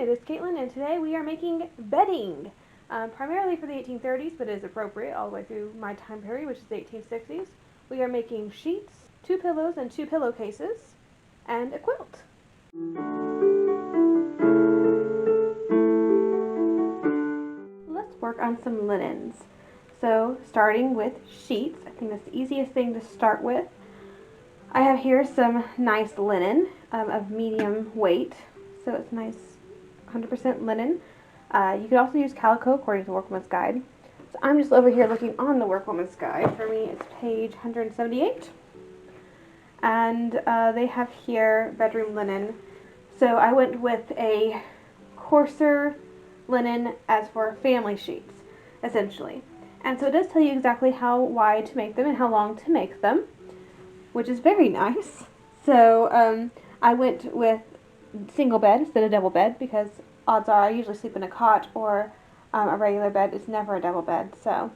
it is Caitlin, and today we are making bedding, primarily for the 1830s, but it is appropriate all the way through my time period, which is the 1860s. We are making sheets, 2 pillows and 2 pillowcases, and a quilt. Let's work on some linens. So, starting with sheets, I think that's the easiest thing to start with. I have here some nice linen of medium weight, so it's nice 100% linen. You could also use calico according to Workwoman's Guide. So I'm just over here looking on the Workwoman's Guide. For me, it's page 178. And they have here bedroom linen. So I went with a coarser linen as for family sheets, essentially. And so it does tell you exactly how wide to make them and how long to make them, which is very nice. So I went with single bed instead of double bed because odds are I usually sleep in a cot or a regular bed. It's never a double bed. So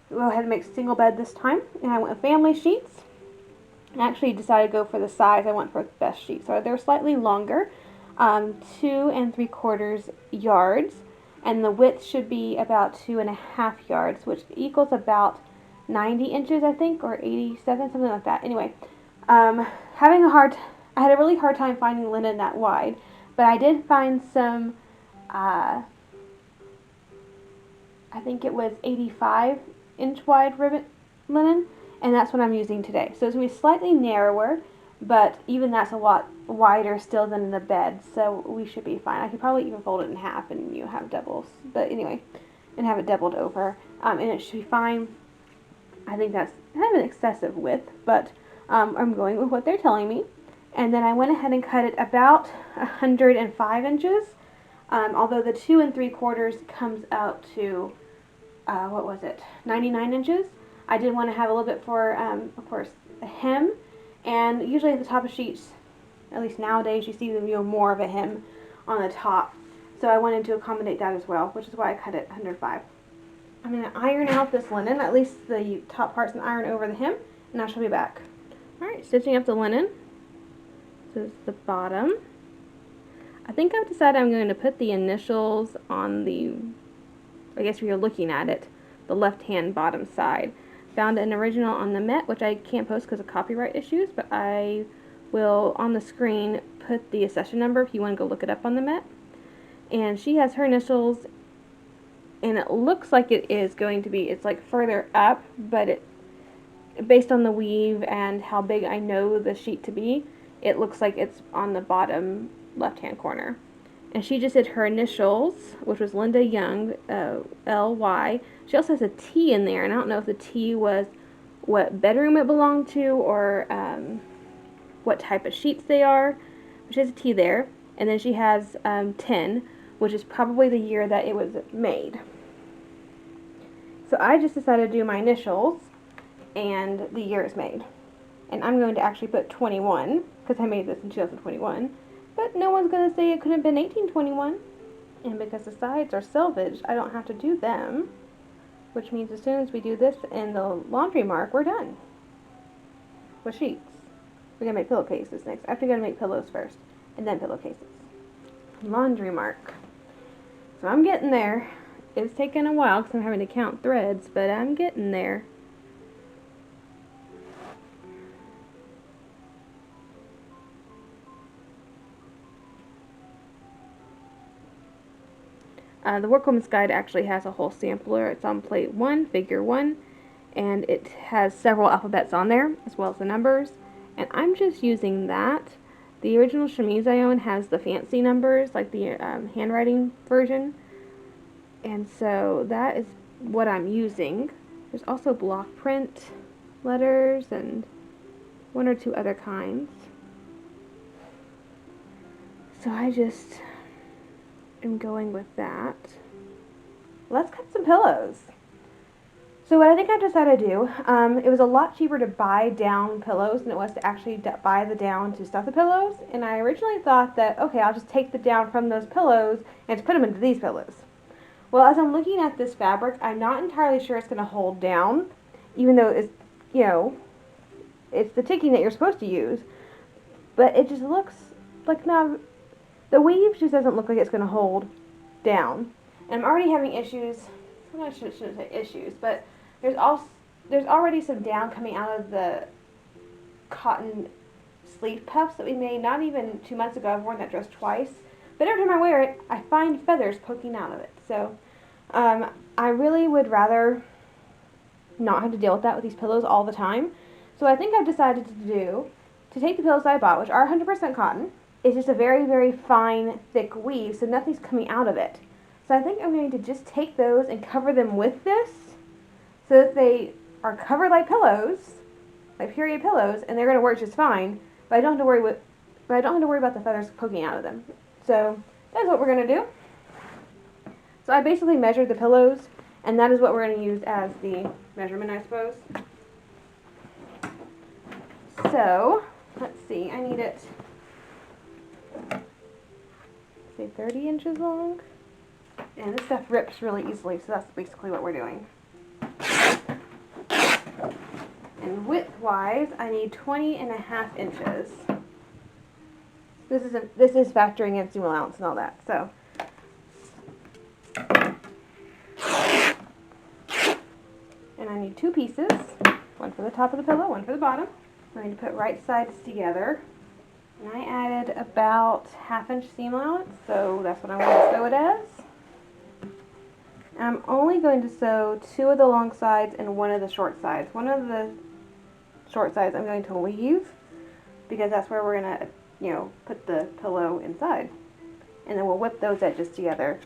we'll go ahead and make single bed this time. And I went with family sheets. I actually decided to go for the size I went for the best sheets. So they're slightly longer, 2 3/4 yards. And the width should be about 2.5 yards, which equals about 90 inches, I think, or 87, something like that. Anyway, I had a really hard time finding linen that wide, but I did find some, I think it was 85-inch wide ribbon linen, and that's what I'm using today. So it's going to be slightly narrower, but even that's a lot wider still than in the bed, so we should be fine. I could probably even fold it in half and you have doubles, but anyway, and have it doubled over, and it should be fine. I think that's kind of an excessive width, but I'm going with what they're telling me. And then I went ahead and cut it about 105 inches, although the 2 3/4 comes out to, 99 inches. I did want to have a little bit for, of course, a hem, and usually at the top of sheets, at least nowadays, you see more of a hem on the top. So I wanted to accommodate that as well, which is why I cut it 105. I'm going to iron out this linen, at least the top parts, and iron over the hem, and I shall be back. Alright, stitching up the linen. This is the bottom. I think I've decided I'm going to put the initials on the, I guess if you're looking at it, the left-hand bottom side. Found an original on the Met, which I can't post because of copyright issues, but I will, on the screen, put the accession number if you want to go look it up on the Met. And she has her initials, and it looks like it is going to be, it's like further up, but it, based on the weave and how big I know the sheet to be, it looks like it's on the bottom left-hand corner. And she just did her initials, which was Linda Young, L-Y. She also has a T in there, and I don't know if the T was what bedroom it belonged to or what type of sheets they are. But she has a T there. And then she has 10, which is probably the year that it was made. So I just decided to do my initials and the year it's made. And I'm going to actually put 21, because I made this in 2021. But no one's going to say it couldn't have been 1821. And because the sides are selvaged, I don't have to do them. Which means as soon as we do this in the laundry mark, we're done with sheets. We're going to make pillowcases next. After we're going to make pillows first, and then pillowcases. Laundry mark. So I'm getting there. It's taken a while because I'm having to count threads, but I'm getting there. The Workwoman's Guide actually has a whole sampler. It's on plate 1, figure 1, and it has several alphabets on there, as well as the numbers, and I'm just using that. The original chemise I own has the fancy numbers, like the handwriting version, and so that is what I'm using. There's also block print letters and 1 or 2 other kinds. So I just am going with that. Let's cut some pillows. So what I think I decided to do, it was a lot cheaper to buy down pillows than it was to actually buy the down to stuff the pillows. And I originally thought that, okay, I'll just take the down from those pillows and just put them into these pillows. Well, as I'm looking at this fabric, I'm not entirely sure it's going to hold down, even though it's, it's the ticking that you're supposed to use. But it just looks like not The weave just doesn't look like it's going to hold down. And I'm already having issues. I shouldn't say issues, but there's already some down coming out of the cotton sleeve puffs that we made not even 2 months ago. I've worn that dress twice, but every time I wear it, I find feathers poking out of it. So I really would rather not have to deal with that with these pillows all the time. So I think I've decided to take the pillows that I bought, which are 100% cotton. It's just a very, very fine, thick weave, so nothing's coming out of it. So I think I'm going to just take those and cover them with this so that they are covered like pillows, like period pillows, and they're going to work just fine. But I don't have to worry about the feathers poking out of them. So that's what we're going to do. So I basically measured the pillows, and that is what we're going to use as the measurement, I suppose. So let's see. I need it, say, 30 inches long. And this stuff rips really easily, so that's basically what we're doing. And width-wise, I need 20.5 inches. This is factoring in seam allowance and all that. So, and I need 2 pieces, one for the top of the pillow, one for the bottom. I'm going to put right sides together. And I added about 1/2 inch seam allowance, so that's what I'm going to sew it as. I'm only going to sew 2 of the long sides and 1 of the short sides. One of the short sides I'm going to leave because that's where we're going to, put the pillow inside. And then we'll whip those edges together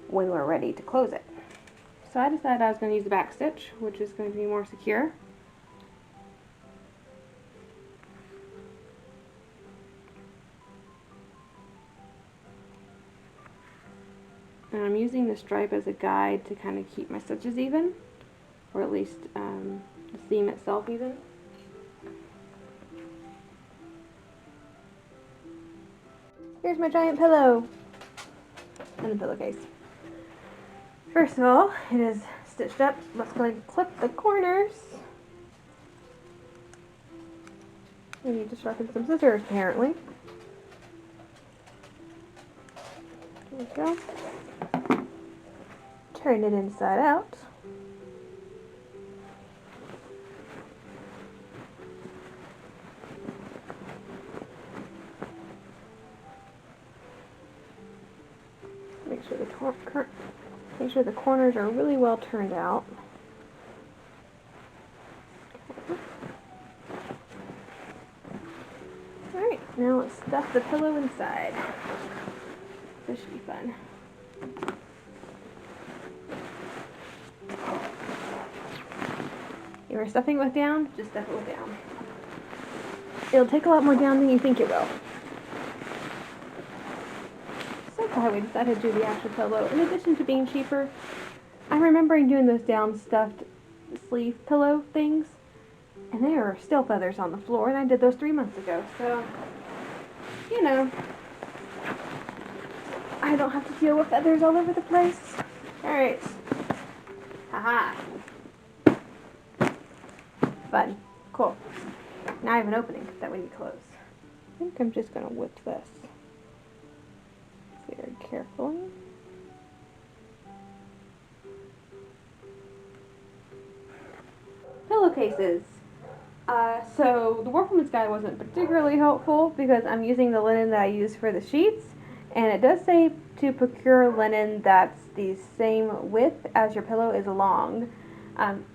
when we're ready to close it. So I decided I was going to use the back stitch, which is going to be more secure. And I'm using the stripe as a guide to kind of keep my stitches even, or at least the seam itself even. Here's my giant pillow and the pillowcase. First of all, it is stitched up. Let's go ahead and clip the corners. I need to sharpen some scissors, apparently. There we go. Turn it inside out. Make sure the corners are really well turned out. Okay. Alright, now let's stuff the pillow inside. This should be fun. If you're stuffing with down, just stuff it with down. It'll take a lot more down than you think it will. So glad we decided to do the actual pillow. In addition to being cheaper, I'm remembering doing those down stuffed sleeve pillow things, and there are still feathers on the floor, and I did those 3 months ago, so, I don't have to deal with feathers all over the place. Alright. Haha. Fun. Cool. Now I have an opening that we need closed. I think I'm just going to whip this very carefully. Pillowcases. So the Workwoman's Guide wasn't particularly helpful because I'm using the linen that I use for the sheets, and it does say to procure linen that's the same width as your pillow is long.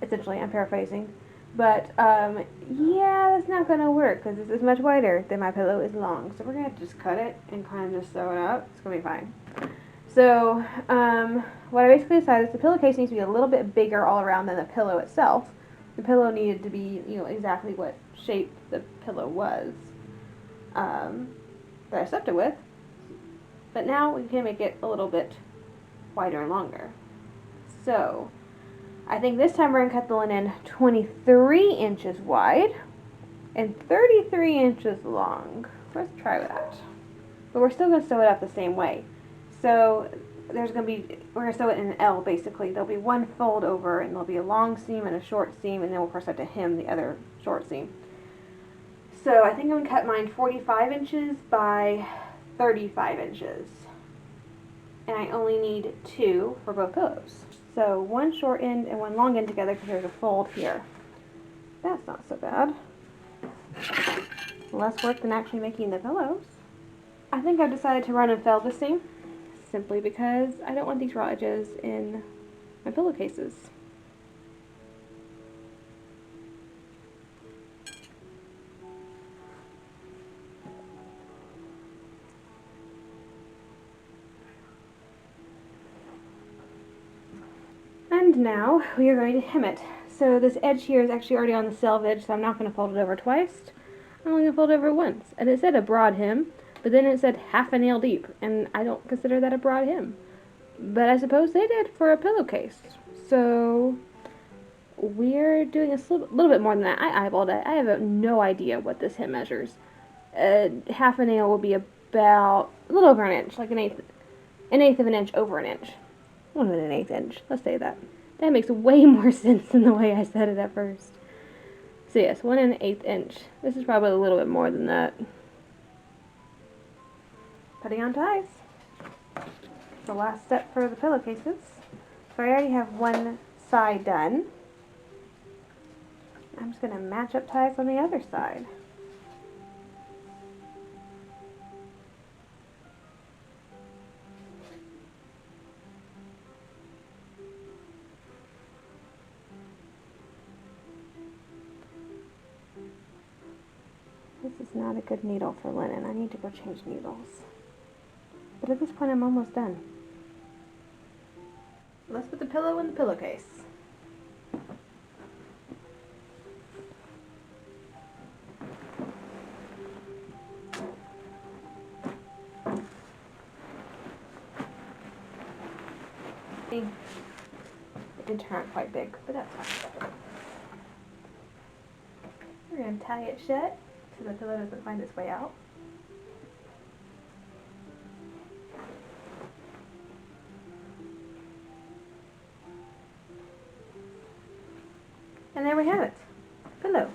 Essentially, I'm paraphrasing. But, yeah, that's not going to work because this is much wider than my pillow is long. So we're going to have to just cut it and kind of just sew it up. It's going to be fine. So, what I basically decided is the pillowcase needs to be a little bit bigger all around than the pillow itself. The pillow needed to be, exactly what shape the pillow was that I stuffed it with. But now we can make it a little bit wider and longer. So, I think this time we're going to cut the linen 23 inches wide and 33 inches long. Let's try that. But we're still going to sew it up the same way. So we're going to sew it in an L basically. There'll be one fold over and there'll be a long seam and a short seam, and then we'll of course have to hem the other short seam. So I think I'm going to cut mine 45 inches by 35 inches. And I only need 2 for both pillows. So 1 short end and 1 long end together because there's a fold here. That's not so bad. Less work than actually making the pillows. I think I've decided to run and fell this seam simply because I don't want these raw edges in my pillowcases. And now we are going to hem it. So this edge here is actually already on the selvage, so I'm not going to fold it over twice. I'm only going to fold it over once. And it said a broad hem, but then it said half a nail deep, and I don't consider that a broad hem. But I suppose they did for a pillowcase. So we're doing a little bit more than that. I eyeballed it. I have no idea what this hem measures. Half a nail will be about a little over an inch, like an eighth of an inch over an inch. 1 1/8 inch. Let's say that. That makes way more sense than the way I said it at first. So yes, 1 1/8 inch. This is probably a little bit more than that. Putting on ties. The last step for the pillowcases. So I already have one side done. I'm just going to match up ties on the other side. This is not a good needle for linen. I need to go change needles. But at this point I'm almost done. Let's put the pillow in the pillowcase. It did turn out quite big, but that's fine. We're going to tie it shut so the pillow doesn't find its way out. And there we have it. Pillow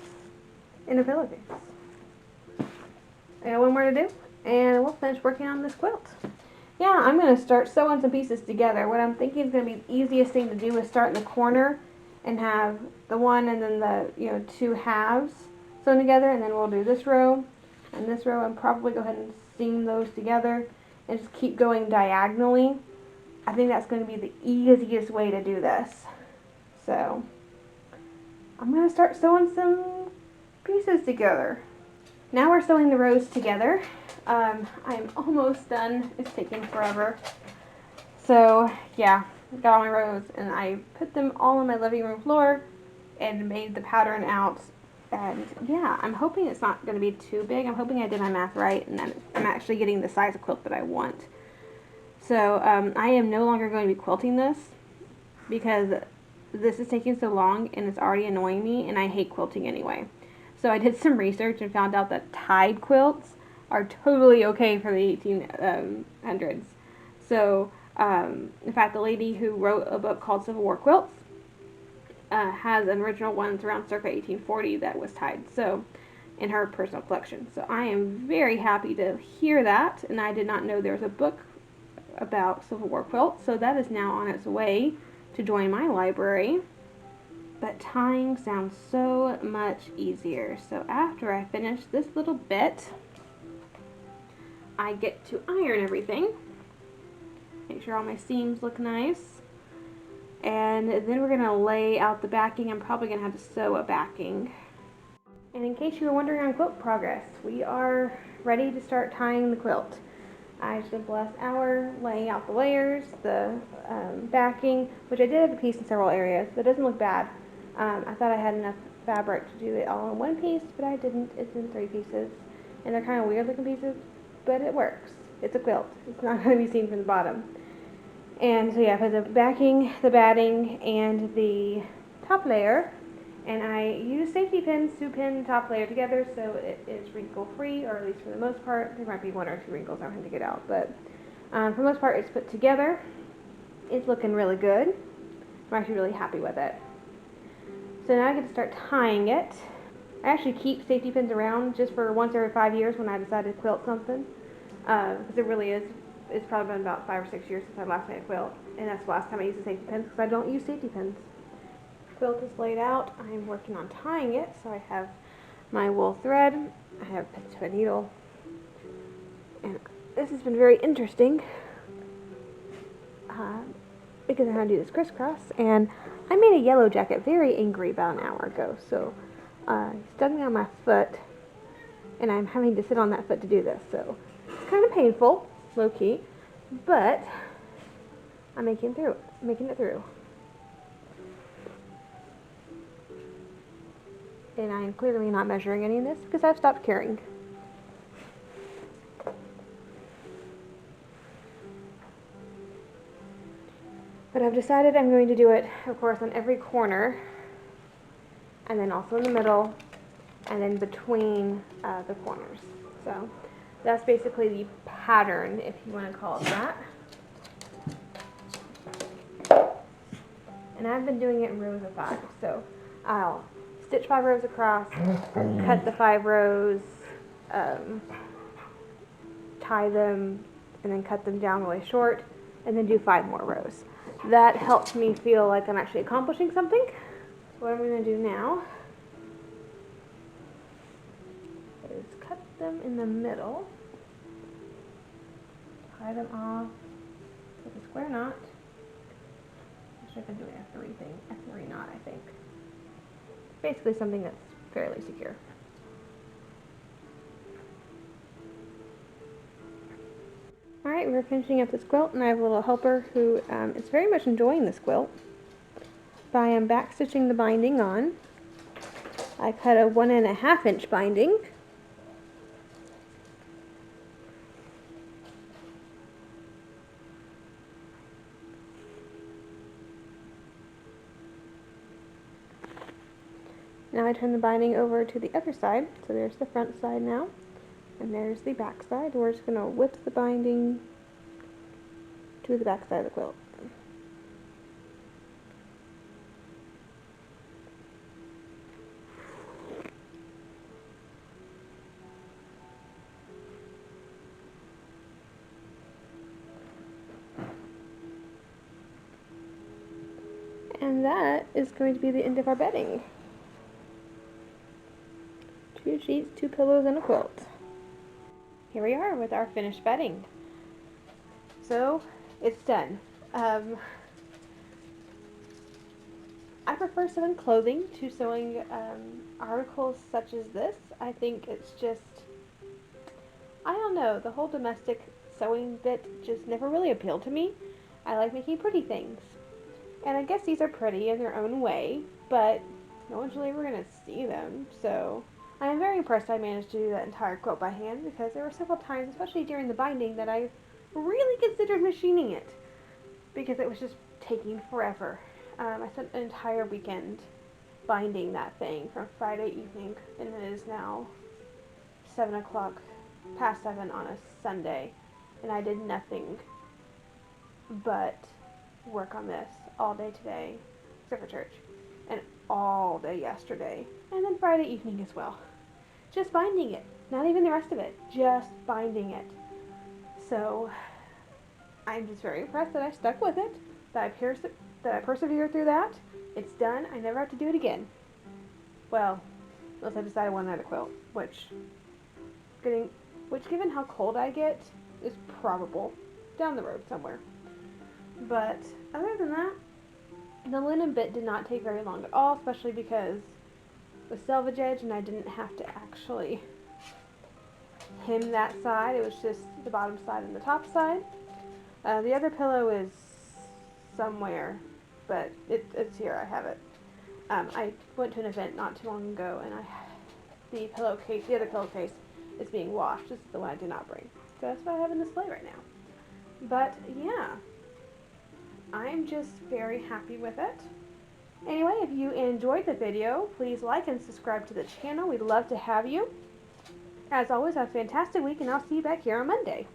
in a pillowcase. I got one more to do, and we'll finish working on this quilt. Yeah, I'm going to start sewing some pieces together. What I'm thinking is going to be the easiest thing to do is start in the corner and have the one and then the 2 halves sewn together, and then we'll do this row and probably go ahead and seam those together and just keep going diagonally. I think that's going to be the easiest way to do this. So I'm going to start sewing some pieces together. Now we're sewing the rows together. I'm almost done. It's taking forever. So yeah, got all my rows and I put them all on my living room floor and made the pattern out. And yeah, I'm hoping it's not going to be too big. I'm hoping I did my math right and that I'm actually getting the size of quilt that I want. So I am no longer going to be quilting this because this is taking so long and it's already annoying me, and I hate quilting anyway. So I did some research and found out that tied quilts are totally okay for the 1800s. So in fact, the lady who wrote a book called Civil War Quilts has an original one that's around circa 1840 that was tied, so in her personal collection. So I am very happy to hear that, and I did not know there was a book about Civil War quilts, so that is now on its way to join my library. But tying sounds so much easier. So after I finish this little bit, I get to iron everything. Make sure all my seams look nice. And then we're going to lay out the backing. I'm probably going to have to sew a backing. And in case you were wondering on quilt progress, we are ready to start tying the quilt. I spent the last hour laying out the layers, the backing, which I did have a piece in several areas, but it doesn't look bad. I thought I had enough fabric to do it all in one piece, but I didn't. It's in 3 pieces, and they're kind of weird looking pieces, but it works. It's a quilt. It's not going to be seen from the bottom. And so yeah, for the backing, the batting, and the top layer, and I use safety pins to pin the top layer together so it is wrinkle free, or at least for the most part. There might be 1 or 2 wrinkles I'm having to get out, but for the most part it's put together. It's looking really good. I'm actually really happy with it. So now I get to start tying it. I actually keep safety pins around just for once every 5 years when I decide to quilt something. because it really is. It's probably been about 5 or 6 years since I last made a quilt, and that's the last time I used the safety pins because I don't use safety pins. Quilt is laid out. I'm working on tying it, so I have my wool thread. I have a needle, and this has been very interesting because I had to do this crisscross, and I made a yellow jacket very angry about an hour ago. So he stuck me on my foot, and I'm having to sit on that foot to do this. So it's kind of painful, low key, but I'm making it through. And I am clearly not measuring any of this because I've stopped caring. But I've decided I'm going to do it, of course, on every corner, and then also in the middle, and then between the corners. So that's basically the pattern, if you want to call it that. And I've been doing it in rows of 5. So I'll stitch 5 rows across, cut the 5 rows, tie them, and then cut them down really short, and then do 5 more rows. That helps me feel like I'm actually accomplishing something. What I'm going to do now is cut them in the middle, tie them off with a square knot. I should have been doing a 3 knot, I think. Basically something that's fairly secure. Alright, we're finishing up this quilt, and I have a little helper who is very much enjoying this quilt. But I am back stitching the binding on. I cut a 1.5 inch binding. Now I turn the binding over to the other side. So there's the front side now, and there's the back side. We're just going to whip the binding to the back side of the quilt. And that is going to be the end of our bedding. 2 sheets, 2 pillows, and a quilt. Here we are with our finished bedding. So, it's done. I prefer sewing clothing to sewing articles such as this. I think it's just, I don't know, the whole domestic sewing bit just never really appealed to me. I like making pretty things. And I guess these are pretty in their own way, but no one's really ever going to see them, so I am very impressed I managed to do that entire quilt by hand, because there were several times, especially during the binding, that I really considered machining it, because it was just taking forever. I spent an entire weekend binding that thing from Friday evening, and it is now 7 o'clock, past 7 on a Sunday, and I did nothing but work on this all day today, except for church, and all day yesterday, and then Friday evening as well. Just binding it, not even the rest of it, just binding it. So I'm just very impressed that I stuck with it, that I persevered through that. It's done. I never have to do it again. Well, unless I decide I want another quilt, which given how cold I get, is probable down the road somewhere. But other than that, the linen bit did not take very long at all, especially because it was selvage edge and I didn't have to actually hem that side. It was just the bottom side and the top side. The other pillow is somewhere, but it's here. I have it. I went to an event not too long ago, and the other pillowcase is being washed. This is the one I did not bring. So that's what I have in display right now. But yeah, I'm just very happy with it. Anyway, if you enjoyed the video, please like and subscribe to the channel. We'd love to have you. As always, have a fantastic week, and I'll see you back here on Monday.